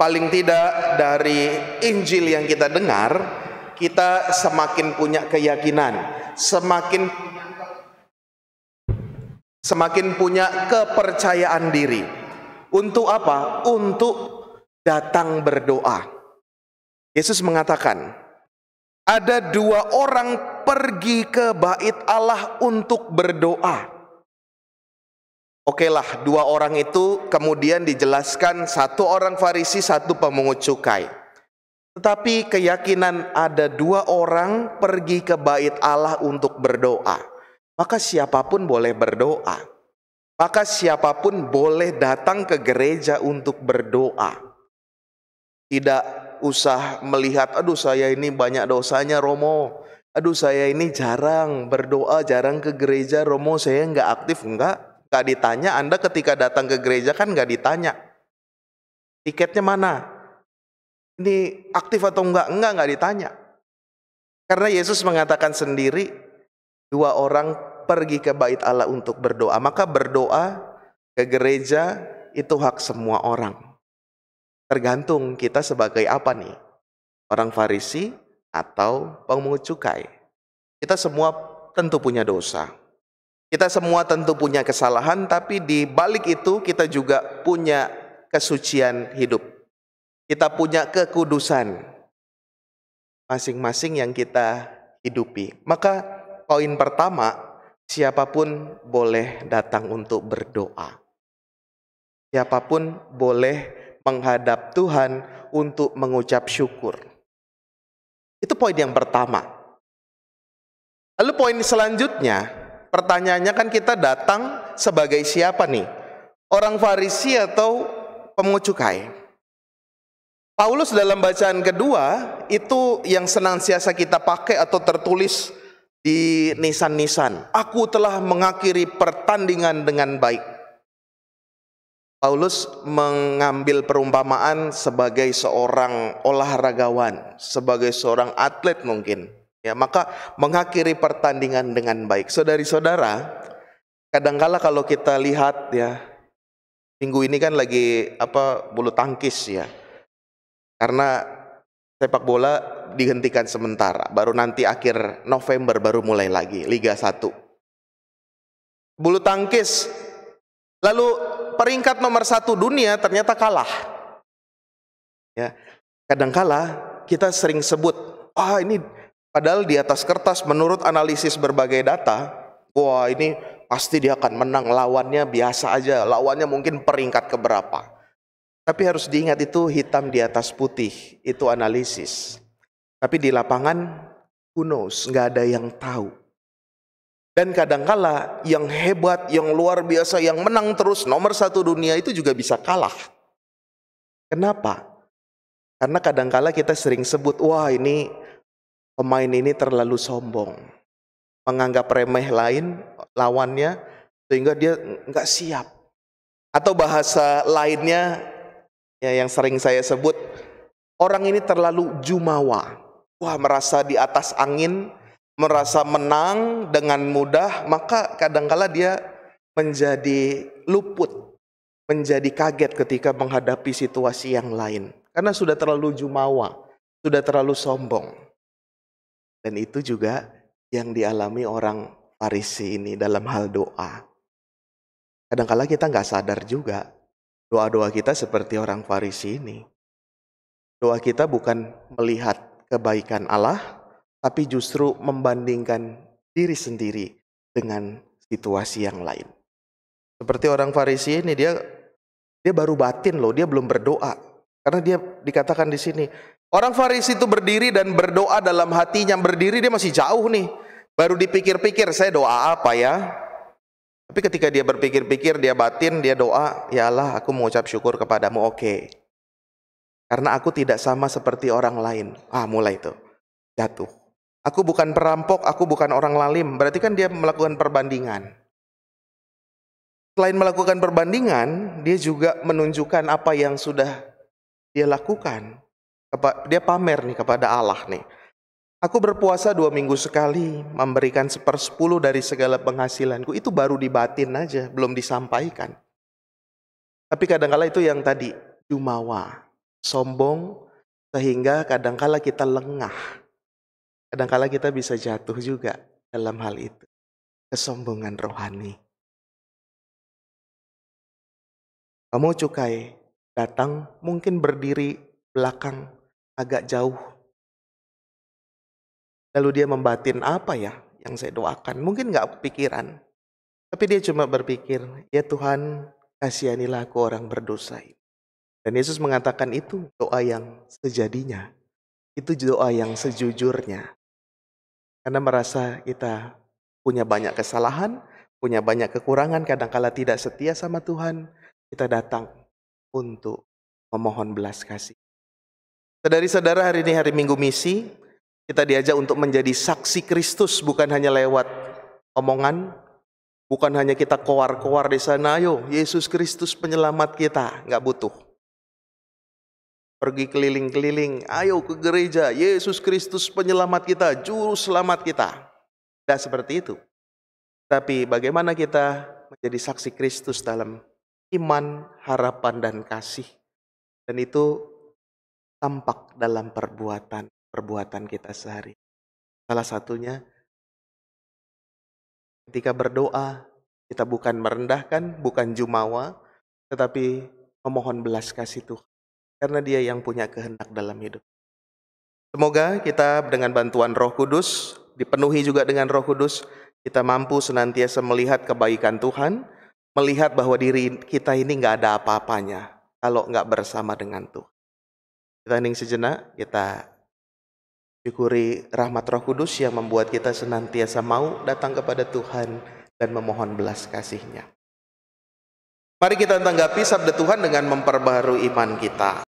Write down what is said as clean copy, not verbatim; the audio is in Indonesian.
paling tidak dari Injil yang kita dengar, kita semakin punya keyakinan, semakin punya kepercayaan diri. Untuk apa? Untuk datang berdoa. Yesus mengatakan, ada 2 orang pergi ke bait Allah untuk berdoa. Oke lah, 2 orang itu kemudian dijelaskan, 1 orang Farisi, 1 pemungut cukai. Tetapi keyakinan ada 2 orang pergi ke bait Allah untuk berdoa. Maka siapapun boleh berdoa. Maka siapapun boleh datang ke gereja untuk berdoa. Tidak usah melihat, aduh saya ini banyak dosanya Romo. Aduh saya ini jarang berdoa, jarang ke gereja Romo, saya nggak aktif. Enggak ditanya. Anda ketika datang ke gereja kan nggak ditanya, tiketnya mana? Ini aktif atau enggak? Enggak ditanya. Karena Yesus mengatakan sendiri, 2 orang pergi ke bait Allah untuk berdoa. Maka berdoa ke gereja itu hak semua orang. Tergantung kita sebagai apa nih? Orang Farisi atau pemungut cukai. Kita semua tentu punya dosa. Kita semua tentu punya kesalahan, tapi di balik itu kita juga punya kesucian hidup. Kita punya kekudusan masing-masing yang kita hidupi. Maka poin pertama, siapapun boleh datang untuk berdoa. Siapapun boleh menghadap Tuhan untuk mengucap syukur. Itu poin yang pertama. Lalu poin selanjutnya, pertanyaannya kan kita datang sebagai siapa nih? Orang Farisi atau pemungut cukai? Paulus dalam bacaan kedua, itu yang senantiasa kita pakai atau tertulis di nisan-nisan. Aku telah mengakhiri pertandingan dengan baik. Paulus mengambil perumpamaan sebagai seorang olahragawan, sebagai seorang atlet mungkin. Ya, maka mengakhiri pertandingan dengan baik. Saudari-saudara, kadangkala kalau kita lihat ya, minggu ini kan lagi bulu tangkis ya. Karena sepak bola dihentikan sementara, baru nanti akhir November baru mulai lagi Liga 1. Bulu tangkis, lalu peringkat nomor 1 dunia ternyata kalah. Ya, kadangkala kita sering sebut, ini padahal di atas kertas menurut analisis berbagai data, wah ini pasti dia akan menang, lawannya biasa aja, lawannya mungkin peringkat keberapa. Tapi harus diingat itu hitam di atas putih, itu analisis. Tapi di lapangan, who knows, nggak ada yang tahu. Dan kadangkala yang hebat, yang luar biasa, yang menang terus nomor 1 dunia itu juga bisa kalah. Kenapa? Karena kadangkala kita sering sebut, wah ini pemain ini terlalu sombong, menganggap remeh lawannya sehingga dia nggak siap. Atau bahasa lainnya ya, yang sering saya sebut, orang ini terlalu jumawa. Wah, merasa di atas angin, merasa menang dengan mudah, maka kadangkala dia menjadi luput, menjadi kaget ketika menghadapi situasi yang lain. Karena sudah terlalu jumawa, sudah terlalu sombong. Dan itu juga yang dialami orang Farisi ini dalam hal doa. Kadangkala kita nggak sadar juga, doa-doa kita seperti orang Farisi ini. Doa kita bukan melihat kebaikan Allah, tapi justru membandingkan diri sendiri dengan situasi yang lain. Seperti orang Farisi ini, dia baru batin loh, dia belum berdoa. Karena dia dikatakan di sini, orang Farisi itu berdiri dan berdoa dalam hatinya. Berdiri dia masih jauh nih, baru dipikir-pikir, saya doa apa ya? Tapi ketika dia berpikir-pikir, dia batin, dia doa, ya Allah aku mengucap syukur kepadamu, oke. Karena aku tidak sama seperti orang lain. Mulai tuh, jatuh. Aku bukan perampok, aku bukan orang lalim. Berarti kan dia melakukan perbandingan. Selain melakukan perbandingan, dia juga menunjukkan apa yang sudah dia lakukan. Dia pamer nih kepada Allah nih. Aku berpuasa 2 minggu sekali, memberikan 1/10 dari segala penghasilanku. Itu baru dibatin aja, belum disampaikan. Tapi kadang-kala itu yang tadi, jumawa. sombong, sehingga kadangkala kita lengah. Kadangkala kita bisa jatuh juga dalam hal itu. Kesombongan rohani. Kamu cukai datang, mungkin berdiri belakang agak jauh. Lalu dia membatin, apa ya yang saya doakan? Mungkin gak kepikiran. Tapi dia cuma berpikir, ya Tuhan, kasihanilah aku orang berdosa ini. Dan Yesus mengatakan itu doa yang sejadinya. Itu doa yang sejujurnya. Karena merasa kita punya banyak kesalahan, punya banyak kekurangan, kadangkala tidak setia sama Tuhan. Kita datang untuk memohon belas kasih. Saudari-saudara, hari ini hari Minggu Misi, kita diajak untuk menjadi saksi Kristus, bukan hanya lewat omongan, bukan hanya kita koar-koar di sana, ayo Yesus Kristus penyelamat kita, nggak butuh. Pergi keliling-keliling, ayo ke gereja, Yesus Kristus penyelamat kita, juru selamat kita. Tidak seperti itu. Tapi bagaimana kita menjadi saksi Kristus dalam iman, harapan, dan kasih. Dan itu tampak dalam perbuatan kita sehari. Salah satunya, ketika berdoa, kita bukan merendahkan, bukan jumawa, tetapi memohon belas kasih Tuhan. Karena dia yang punya kehendak dalam hidup. Semoga kita dengan bantuan Roh Kudus, dipenuhi juga dengan Roh Kudus, kita mampu senantiasa melihat kebaikan Tuhan, melihat bahwa diri kita ini gak ada apa-apanya kalau gak bersama dengan Tuhan. Kita hening sejenak, kita syukuri rahmat Roh Kudus yang membuat kita senantiasa mau datang kepada Tuhan dan memohon belas kasih-Nya. Mari kita tanggapi sabda Tuhan dengan memperbaharui iman kita.